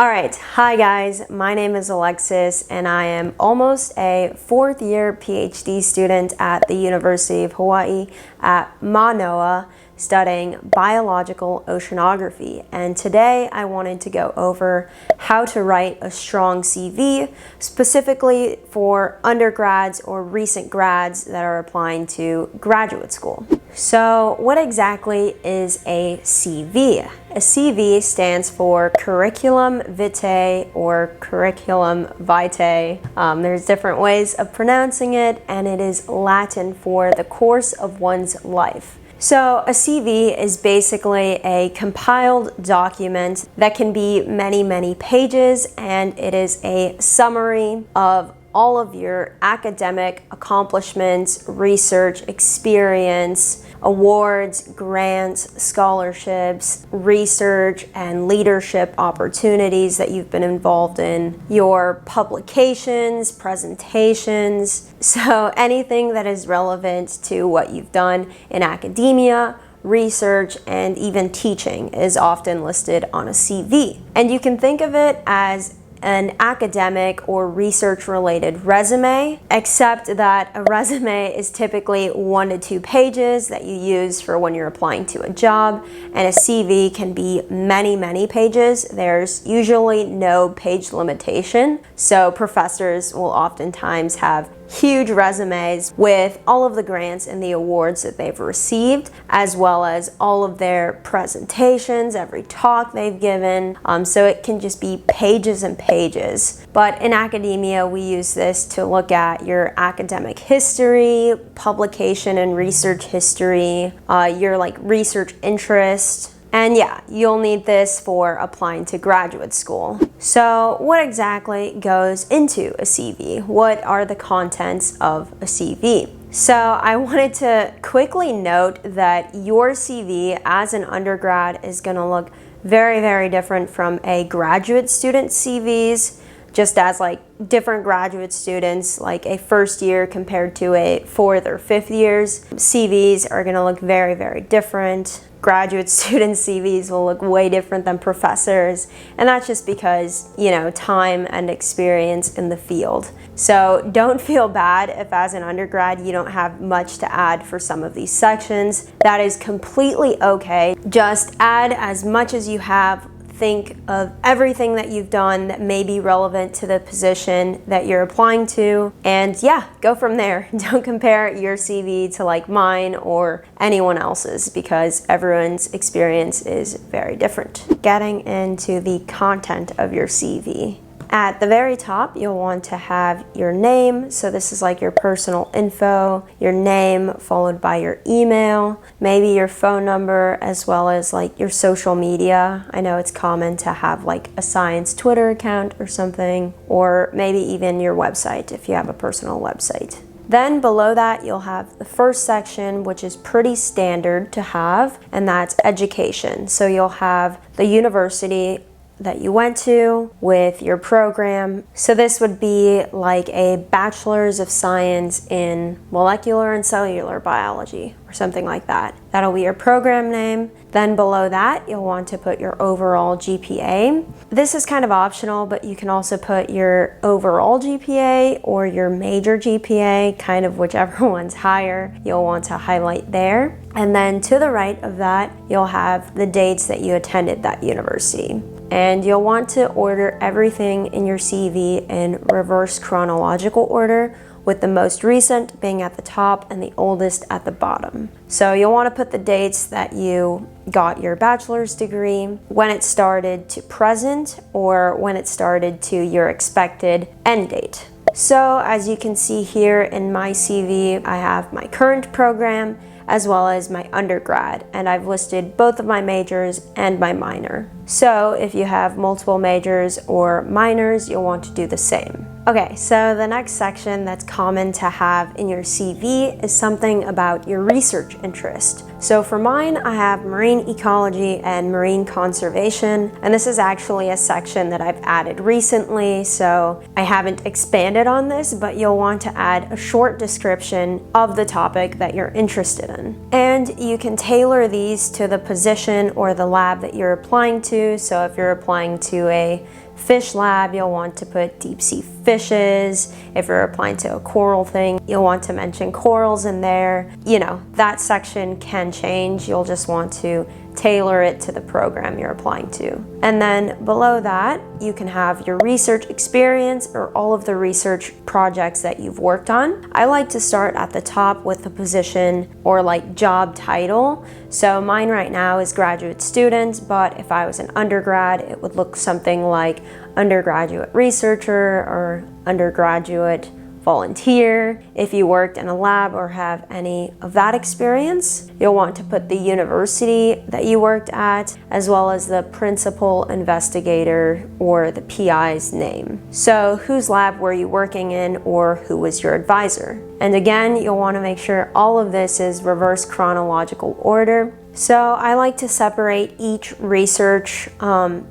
Alright, hi guys, my name is Alexis and I am almost a fourth year PhD student at the University of Hawaii at Manoa studying Biological Oceanography, and today I wanted to go over how to write a strong CV specifically for undergrads or recent grads that are applying to graduate school. So what exactly is a CV? A CV stands for Curriculum Vitae or Curriculum Vitae. There's different ways of pronouncing it, and it is Latin for the course of one's life. So a CV is basically a compiled document that can be many pages, and it is a summary of all of your academic accomplishments, research experience, awards, grants, scholarships, research and leadership opportunities that you've been involved in, your publications, presentations, so anything that is relevant to what you've done in academia, research, and even teaching is often listed on a CV. And you can think of it as an academic or research related resume, except that a resume is typically 1 to 2 pages that you use for when you're applying to a job, and a CV can be many pages. There's usually no page limitation, so professors will oftentimes have huge resumes with all of the grants and the awards that they've received, as well as all of their presentations, every talk they've given. So it can just be pages and pages. But in academia, we use this to look at your academic history, publication and research history, your research interest. And yeah, you'll need this for applying to graduate school. So what exactly goes into a CV? What are the contents of a CV? So I wanted to quickly note that your CV as an undergrad is going to look very different from a graduate student's CVs, just as different graduate students, like a first year compared to a fourth or fifth year's CVs are going to look very different. Graduate student CVs will look way different than professors, and that's just because, time and experience in the field. So don't feel bad if as an undergrad you don't have much to add for some of these sections. That is completely okay. Just add as much as you have. Think of everything that you've done that may be relevant to the position that you're applying to, and yeah, go from there. Don't compare your CV to mine or anyone else's, because everyone's experience is very different. Getting into the content of your CV. At the very top, you'll want to have your name. So this is your personal info, your name followed by your email, maybe your phone number, as well as your social media. I know it's common to have a science Twitter account or something, or maybe even your website if you have a personal website. Then below that, you'll have the first section, which is pretty standard to have, and that's education. So you'll have the university that you went to with your program. So this would be a bachelor's of science in molecular and cellular biology or something like that. That'll be your program name. Then below that, you'll want to put your overall GPA. This is kind of optional, but you can also put your overall GPA or your major GPA, kind of whichever one's higher, you'll want to highlight there. And then to the right of that, you'll have the dates that you attended that university. And you'll want to order everything in your CV in reverse chronological order, with the most recent being at the top and the oldest at the bottom. So you'll want to put the dates that you got your bachelor's degree, when it started to present, or when it started to your expected end date. So as you can see here in my CV, I have my current program as well as my undergrad, and I've listed both of my majors and my minor. So if you have multiple majors or minors, you'll want to do the same. Okay, so the next section that's common to have in your CV is something about your research interest. So for mine, I have marine ecology and marine conservation, and this is actually a section that I've added recently, so I haven't expanded on this, but you'll want to add a short description of the topic that you're interested in. And you can tailor these to the position or the lab that you're applying to. So if you're applying to a fish lab, you'll want to put deep sea fishes. If you're applying to a coral thing, you'll want to mention corals in there. You know, that section can change. You'll just want to tailor it to the program you're applying to. And then below that, you can have your research experience or all of the research projects that you've worked on. I like to start at the top with the position or like job title. So mine right now is graduate student, but if I was an undergrad, it would look something like undergraduate researcher or undergraduate volunteer. If you worked in a lab or have any of that experience, you'll want to put the university that you worked at, as well as the principal investigator or the PI's name. So whose lab were you working in, or who was your advisor? And again, you'll want to make sure all of this is reverse chronological order. So I like to separate each research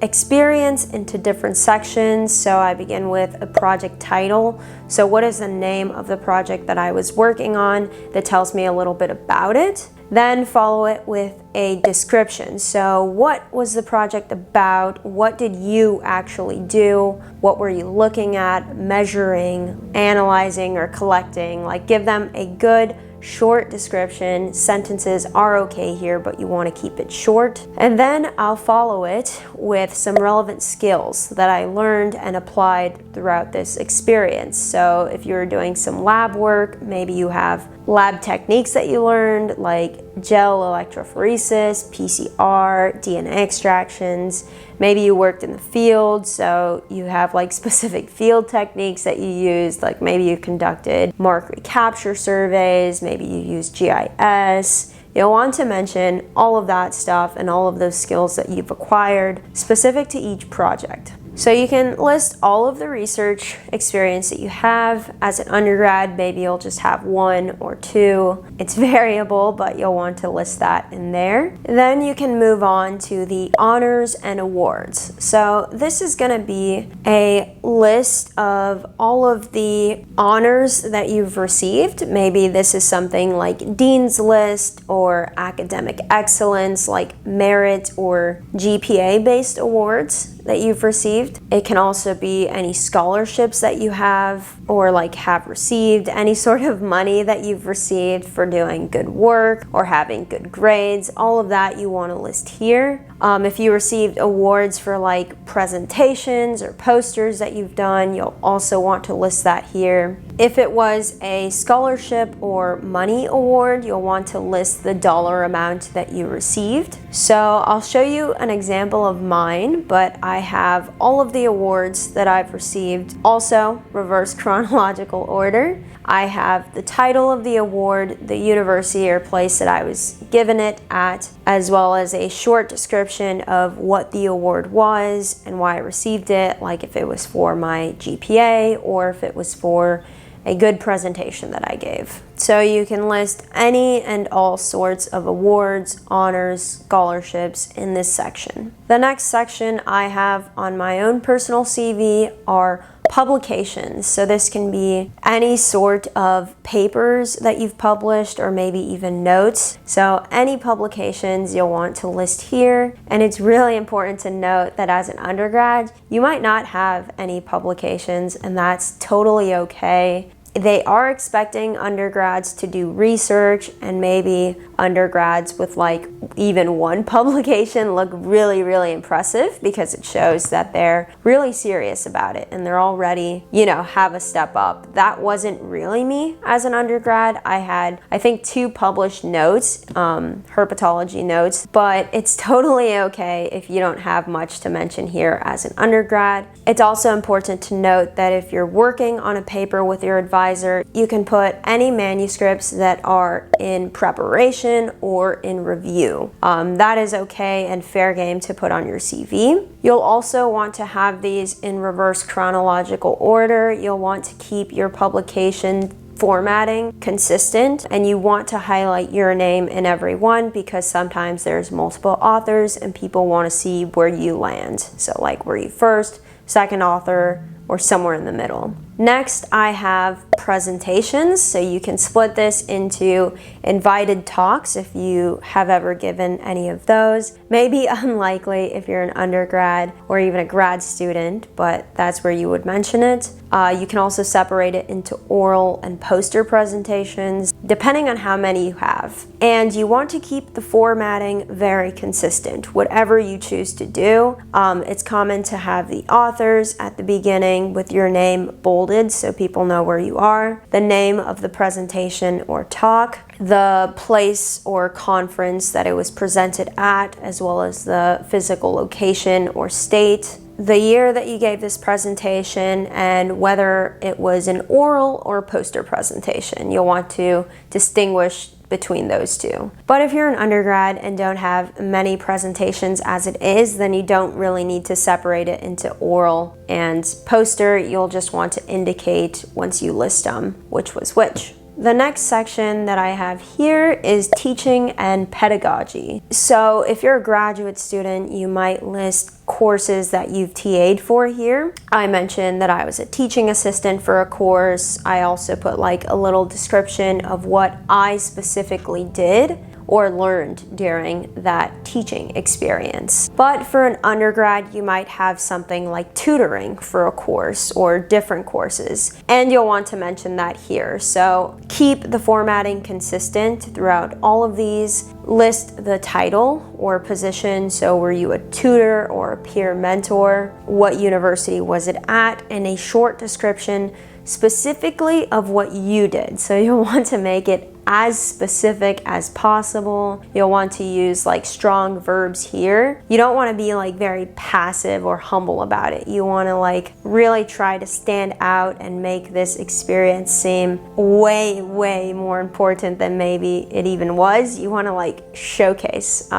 experience into different sections. So I begin with a project title. So what is the name of the project that I was working on that tells me a little bit about it? Then follow it with a description. So what was the project about? What did you actually do? What were you looking at, measuring, analyzing, or collecting? Like, give them a good short description. Sentences are okay here, but you want to keep it short. And then I'll follow it with some relevant skills that I learned and applied throughout this experience. So if you're doing some lab work, maybe you have lab techniques that you learned, like gel electrophoresis, PCR, DNA extractions. Maybe you worked in the field, so you have like specific field techniques that you used, like maybe you conducted mark recapture surveys, maybe you used GIS. You'll want to mention all of that stuff and all of those skills that you've acquired specific to each project. So you can list all of the research experience that you have. As an undergrad, maybe you'll just have 1 or 2. It's variable, but you'll want to list that in there. Then you can move on to the honors and awards. So this is going to be a list of all of the honors that you've received. Maybe this is something like Dean's List or academic excellence, like merit or GPA-based awards that you've received. It can also be any scholarships that you have or like have received, any sort of money that you've received for doing good work or having good grades. All of that you want to list here. If you received awards for like presentations or posters that you've done, you'll also want to list that here. If it was a scholarship or money award, you'll want to list the dollar amount that you received. So I'll show you an example of mine, but I have all of the awards that I've received, also reverse chronological order. I have the title of the award, the university or place that I was given it at, as well as a short description of what the award was and why I received it, like if it was for my GPA or if it was for a good presentation that I gave. So you can list any and all sorts of awards, honors, scholarships in this section. The next section I have on my own personal CV are publications. So this can be any sort of papers that you've published or maybe even notes. So any publications you'll want to list here. And it's really important to note that as an undergrad, you might not have any publications, and that's totally okay. They are expecting undergrads to do research, and maybe undergrads with like even one publication look really, really impressive because it shows that they're really serious about it and they're already, have a step up. That wasn't really me as an undergrad. I had, I think, 2 published notes, herpetology notes, but it's totally okay if you don't have much to mention here as an undergrad. It's also important to note that if you're working on a paper with your advisor, you can put any manuscripts that are in preparation or in review. That is okay and fair game to put on your CV. You'll also want to have these in reverse chronological order. You'll want to keep your publication formatting consistent, and you want to highlight your name in every one because sometimes there's multiple authors and people want to see where you land. So like, were you first, second author, or somewhere in the middle. Next, I have presentations. So you can split this into invited talks if you have ever given any of those. Maybe unlikely if you're an undergrad or even a grad student, but that's where you would mention it. You can also separate it into oral and poster presentations, depending on how many you have. And you want to keep the formatting very consistent, whatever you choose to do. It's common to have the authors at the beginning with your name bolded so people know where you are, the name of the presentation or talk, the place or conference that it was presented at, as well as the physical location or state, the year that you gave this presentation, and whether it was an oral or poster presentation. You'll want to distinguish between those two. But if you're an undergrad and don't have many presentations as it is, then you don't really need to separate it into oral and poster. You'll just want to indicate once you list them which was which. The next section that I have here is teaching and pedagogy. So if you're a graduate student, you might list courses that you've TA'd for here. I mentioned that I was a teaching assistant for a course. I also put like a little description of what I specifically did or learned during that teaching experience. But for an undergrad, you might have something like tutoring for a course or different courses, and you'll want to mention that here. So keep the formatting consistent throughout all of these. List the title or position, so were you a tutor or a peer mentor? What university was it at? And a short description specifically of what you did. So you'll want to make it as specific as possible. You'll want to use like strong verbs here. You don't want to be like very passive or humble about it. You want to like really try to stand out and make this experience seem way, way more important than maybe it even was. You want to like showcase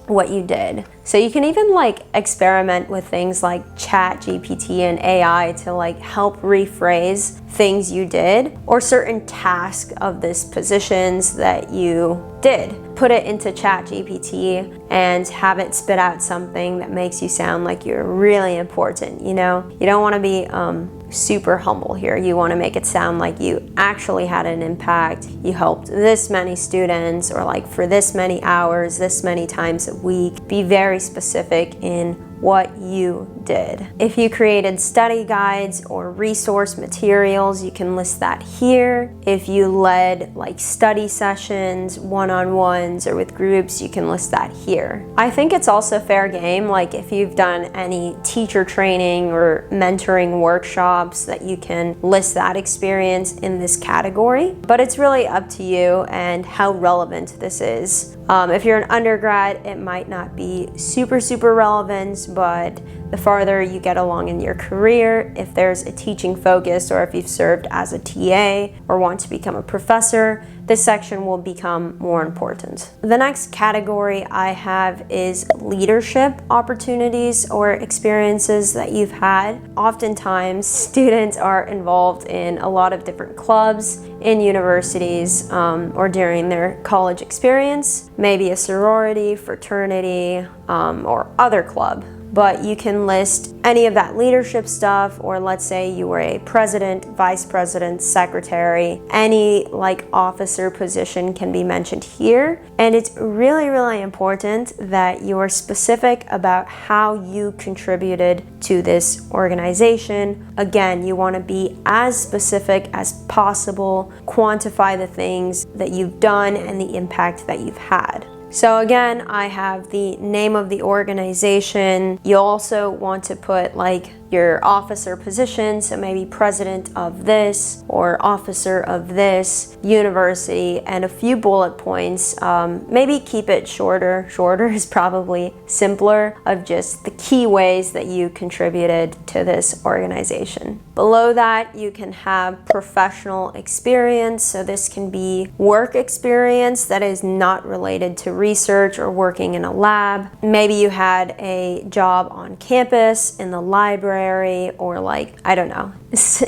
what you did. So you can even like experiment with things like ChatGPT and AI to like help rephrase things you did or certain tasks of this positions that you did. Put it into ChatGPT and have it spit out something that makes you sound like you're really important, you know? You don't want to be super humble here. You want to make it sound like you actually had an impact. You helped this many students, or like for this many hours, this many times a week. Be very specific in what you did. If you created study guides or resource materials, you can list that here. If you led like study sessions, one-on-ones, or with groups, you can list that here. I think it's also fair game, like if you've done any teacher training or mentoring workshops, that you can list that experience in this category. But it's really up to you and how relevant this is. If you're an undergrad, it might not be super relevant, but the farther you get along in your career, if there's a teaching focus or if you've served as a TA or want to become a professor, this section will become more important. The next category I have is leadership opportunities or experiences that you've had. Oftentimes, students are involved in a lot of different clubs in universities or during their college experience, maybe a sorority, fraternity, or other club. But you can list any of that leadership stuff, or let's say you were a president, vice president, secretary, any like officer position can be mentioned here. And it's really important that you are specific about how you contributed to this organization. Again, you want to be as specific as possible, quantify the things that you've done and the impact that you've had. So again, I have the name of the organization. You also want to put like your officer position, so maybe president of this or officer of this university, and a few bullet points. Maybe keep it shorter. Shorter is probably simpler, of just the key ways that you contributed to this organization. Below that, you can have professional experience. So this can be work experience that is not related to research or working in a lab. Maybe you had a job on campus, in the library, library or like, I don't know,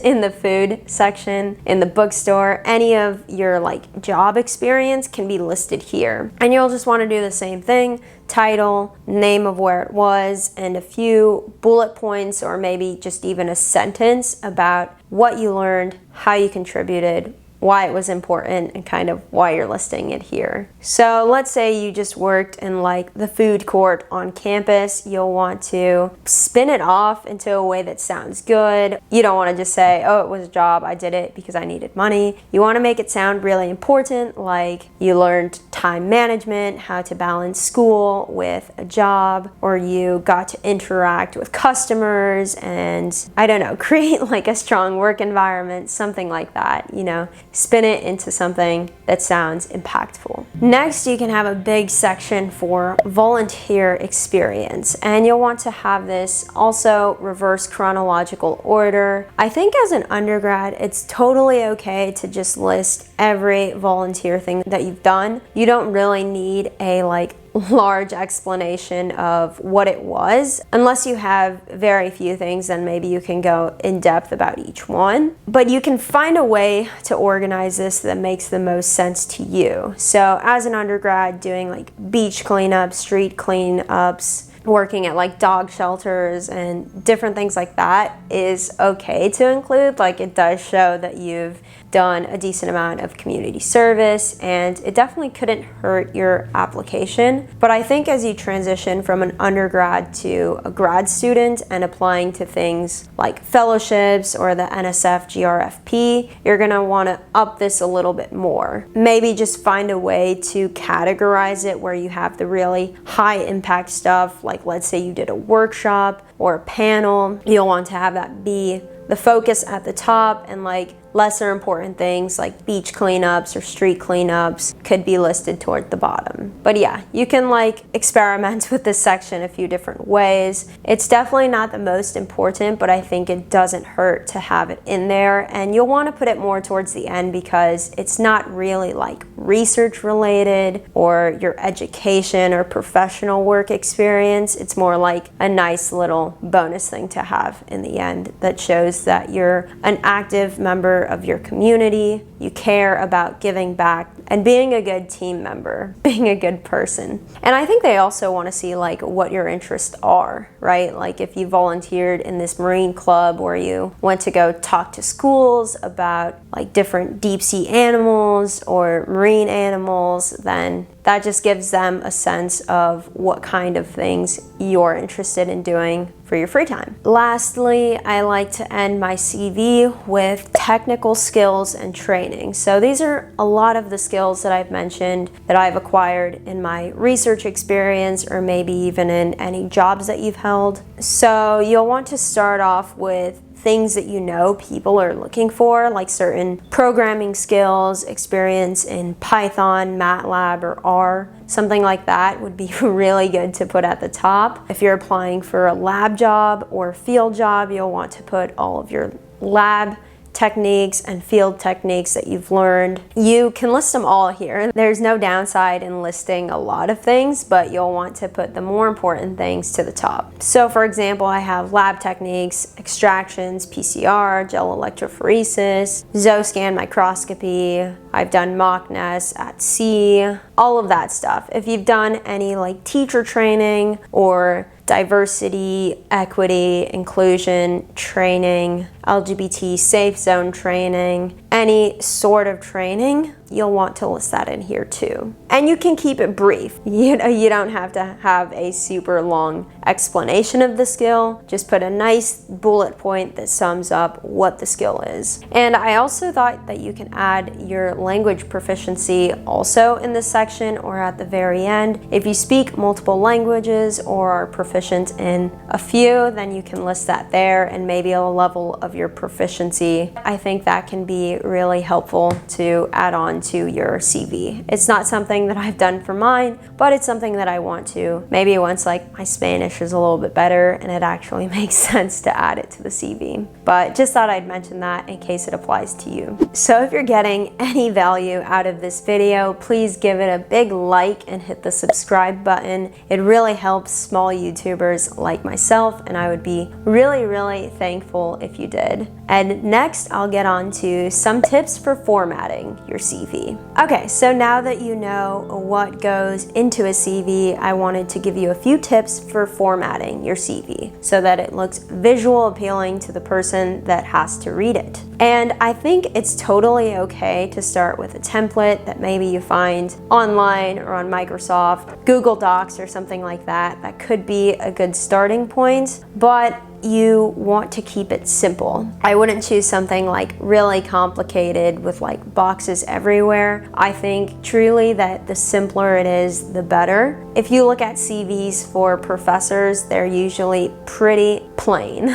in the food section, in the bookstore, any of your like job experience can be listed here. And you'll just want to do the same thing: title, name of where it was, and a few bullet points or maybe just even a sentence about what you learned, how you contributed, why it was important, and kind of why you're listing it here. So let's say you just worked in like the food court on campus. You'll want to spin it off into a way that sounds good. You don't want to just say, oh, it was a job, I did it because I needed money. You want to make it sound really important, like you learned time management, how to balance school with a job, or you got to interact with customers and, I don't know, create like a strong work environment, something like that, you know. Spin it into something that sounds impactful. Next, you can have a big section for volunteer experience, and you'll want to have this also reverse chronological order. I think as an undergrad, it's totally okay to just list every volunteer thing that you've done. You don't really need a like large explanation of what it was. Unless you have very few things, then maybe you can go in depth about each one. But you can find a way to organize this that makes the most sense to you. So as an undergrad, doing like beach cleanups, street cleanups, working at like dog shelters and different things like that is okay to include. Like, it does show that you've done a decent amount of community service, and it definitely couldn't hurt your application. But I think as you transition from an undergrad to a grad student and applying to things like fellowships or the NSF GRFP, you're gonna wanna up this a little bit more. Maybe just find a way to categorize it where you have the really high impact stuff, like let's say you did a workshop or a panel. You'll want to have that be the focus at the top, and like lesser important things like beach cleanups or street cleanups could be listed toward the bottom. But yeah, you can like experiment with this section a few different ways. It's definitely not the most important, but I think it doesn't hurt to have it in there, and you'll want to put it more towards the end because it's not really like research related or your education or professional work experience. It's more like a nice little bonus thing to have in the end that shows that you're an active member of your community, you care about giving back and being a good team member, being a good person. And I think they also want to see like what your interests are, right? Like if you volunteered in this marine club where you went to go talk to schools about like different deep sea animals or marine animals, then that just gives them a sense of what kind of things you're interested in doing for your free time. Lastly, I like to end my CV with technical skills and training. So these are a lot of the skills that I've mentioned that I've acquired in my research experience or maybe even in any jobs that you've held. So you'll want to start off with things that you know people are looking for, like certain programming skills, experience in Python, MATLAB, or R. Something like that would be really good to put at the top. If you're applying for a lab job or field job, you'll want to put all of your lab techniques and field techniques that you've learned. You can list them all here. There's no downside in listing a lot of things, but you'll want to put the more important things to the top. So for example, I have lab techniques, extractions, PCR, gel electrophoresis, Zooscan microscopy. I've done mock nests at sea, all of that stuff. If you've done any like teacher training or diversity, equity, inclusion training, LGBT safe zone training, any sort of training, you'll want to list that in here too. And you can keep it brief. You don't have to have a super long explanation of the skill. Just put a nice bullet point that sums up what the skill is. And I also thought that you can add your language proficiency also in this section or at the very end. If you speak multiple languages or are proficient in a few, then you can list that there, and maybe a level of your proficiency. I think that can be really helpful to add on to your CV. It's not something that I've done for mine, but it's something that I want to. Maybe once like my Spanish is a little bit better and it actually makes sense to add it to the CV. But just thought I'd mention that in case it applies to you. So if you're getting any value out of this video, please give it a big like and hit the subscribe button. It really helps small YouTubers like myself, and I would be really, really thankful if you did. And next, I'll get on to some tips for formatting your CV. Okay, so now that you know what goes into a CV, I wanted to give you a few tips for formatting your CV so that it looks visual appealing to the person that has to read it. And I think it's totally okay to start with a template that maybe you find online or on Microsoft, Google Docs or something like that. That could be a good starting point, but you want to keep it simple. I wouldn't choose something like really complicated with like boxes everywhere. I think truly that the simpler it is, the better. If you look at CVs for professors, they're usually pretty plain.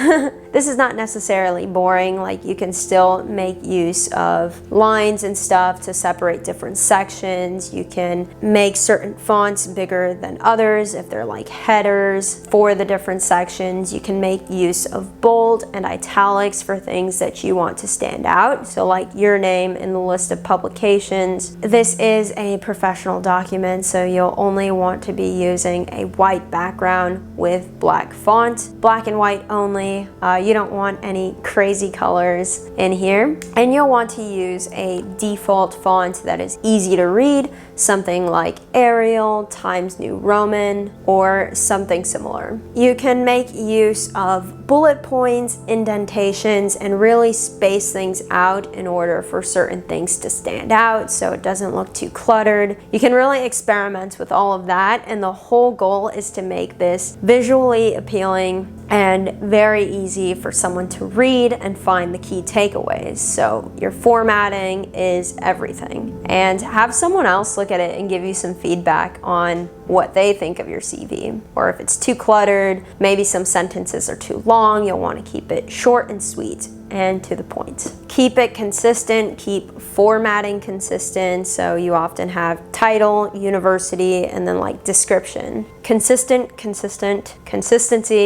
This is not necessarily boring, like you can still make use of lines and stuff to separate different sections. You can make certain fonts bigger than others if they're like headers for the different sections. You can make use of bold and italics for things that you want to stand out. So like your name in the list of publications. This is a professional document, so you'll only want to be using a white background with black font, black and white only. You don't want any crazy colors in here. And you'll want to use a default font that is easy to read, something like Arial, Times New Roman, or something similar. You can make use of bullet points, indentations, and really space things out in order for certain things to stand out so it doesn't look too cluttered. You can really experiment with all of that, and the whole goal is to make this visually appealing and very easy for someone to read and find the key takeaways. So your formatting is everything. And have someone else look at it and give you some feedback on what they think of your CV. Or if it's too cluttered, maybe some sentences are too long, you'll want to keep it short and sweet and to the point. Keep it consistent, keep formatting consistent, so you often have title, university, and then like description. Consistency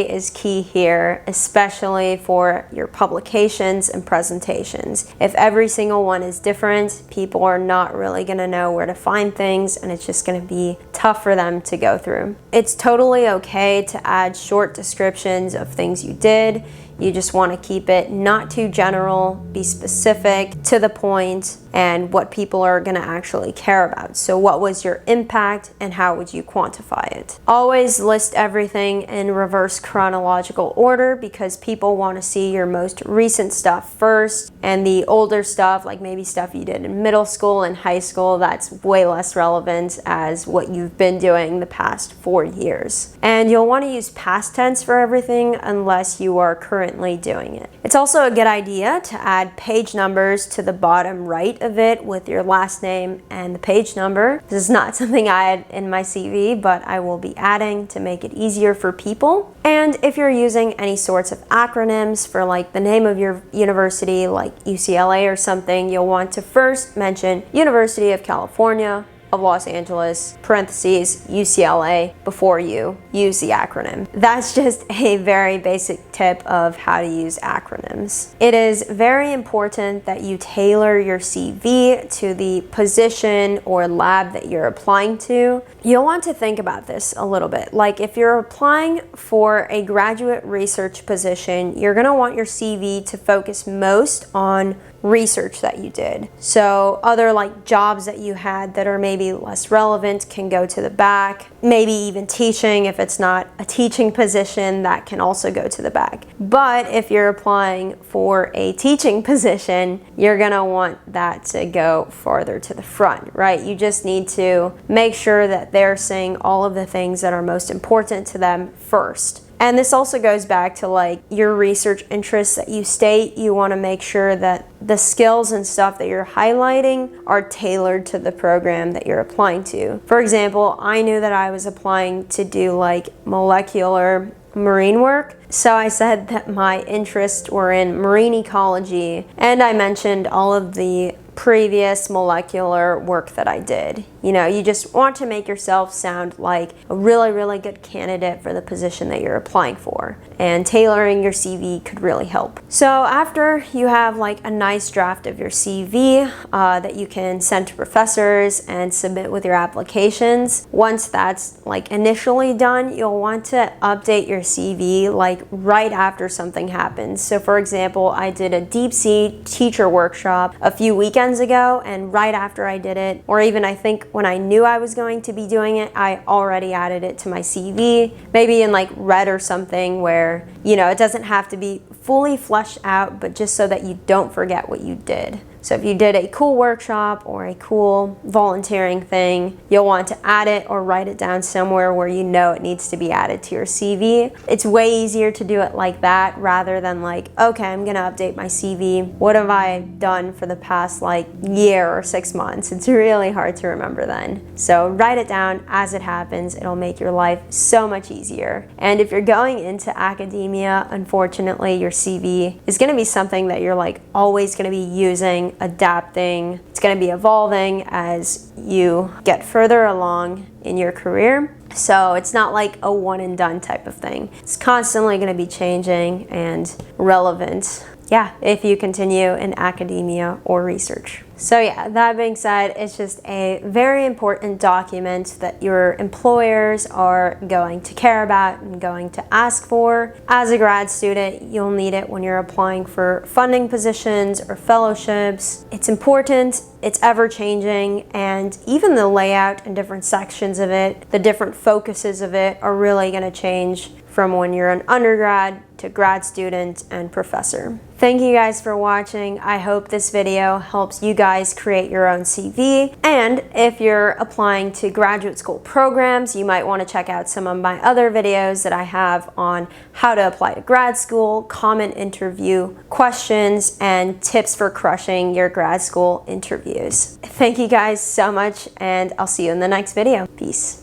is key here, especially for your publications and presentations. If every single one is different, people are not really gonna know where to find things, and it's just gonna be tough for them to go through. It's totally okay to add short descriptions of things you did. You just want to keep it not too general, be specific, to the point, and what people are going to actually care about. So what was your impact and how would you quantify it? Always list everything in reverse chronological order because people want to see your most recent stuff first, and the older stuff, like maybe stuff you did in middle school and high school, that's way less relevant as what you've been doing the past 4 years. And you'll want to use past tense for everything unless you are currently doing it. It's also a good idea to add page numbers to the bottom right of it with your last name and the page number. This is not something I had in my CV, but I will be adding to make it easier for people. And if you're using any sorts of acronyms for like the name of your university, like UCLA or something, you'll want to first mention University of California of Los Angeles, parentheses, UCLA, before you use the acronym. That's just a very basic tip of how to use acronyms. It is very important that you tailor your CV to the position or lab that you're applying to. You'll want to think about this a little bit. Like if you're applying for a graduate research position, you're gonna want your CV to focus most on research that you did. So other like jobs that you had that are maybe less relevant can go to the back. Maybe even teaching, if it's not a teaching position, that can also go to the back. But if you're applying for a teaching position, you're gonna want that to go farther to the front, right? You just need to make sure that they're saying all of the things that are most important to them first. And this also goes back to like your research interests that you state. You want to make sure that the skills and stuff that you're highlighting are tailored to the program that you're applying to. For example, I knew that I was applying to do like molecular marine work. So I said that my interests were in marine ecology, and I mentioned all of the previous molecular work that I did. You know, you just want to make yourself sound like a really, really good candidate for the position that you're applying for, and tailoring your CV could really help. So after you have like a nice draft of your CV that you can send to professors and submit with your applications, once that's like initially done, you'll want to update your CV like right after something happens. So for example, I did a deep sea teacher workshop a few weekends ago, and right after I did it, or even I think when I knew I was going to be doing it, I already added it to my CV, maybe in like red or something, where, you know, it doesn't have to be fully fleshed out, but just so that you don't forget what you did. So if you did a cool workshop or a cool volunteering thing, you'll want to add it or write it down somewhere where you know it needs to be added to your CV. It's way easier to do it like that rather than like, okay, I'm gonna update my CV. What have I done for the past like year or 6 months? It's really hard to remember then. So write it down as it happens. It'll make your life so much easier. And if you're going into academia, unfortunately, your CV is gonna be something that you're like always gonna be using, adapting. It's going to be evolving as you get further along in your career. So it's not like a one and done type of thing. It's constantly going to be changing and relevant, yeah, if you continue in academia or research. So yeah, that being said, it's just a very important document that your employers are going to care about and going to ask for. As a grad student, you'll need it when you're applying for funding positions or fellowships. It's important, it's ever changing, and even the layout and different sections of it, the different focuses of it are really going to change from when you're an undergrad to grad student and professor. Thank you guys for watching. I hope this video helps you guys create your own CV. And if you're applying to graduate school programs, you might want to check out some of my other videos that I have on how to apply to grad school, common interview questions, and tips for crushing your grad school interviews. Thank you guys so much, and I'll see you in the next video. Peace.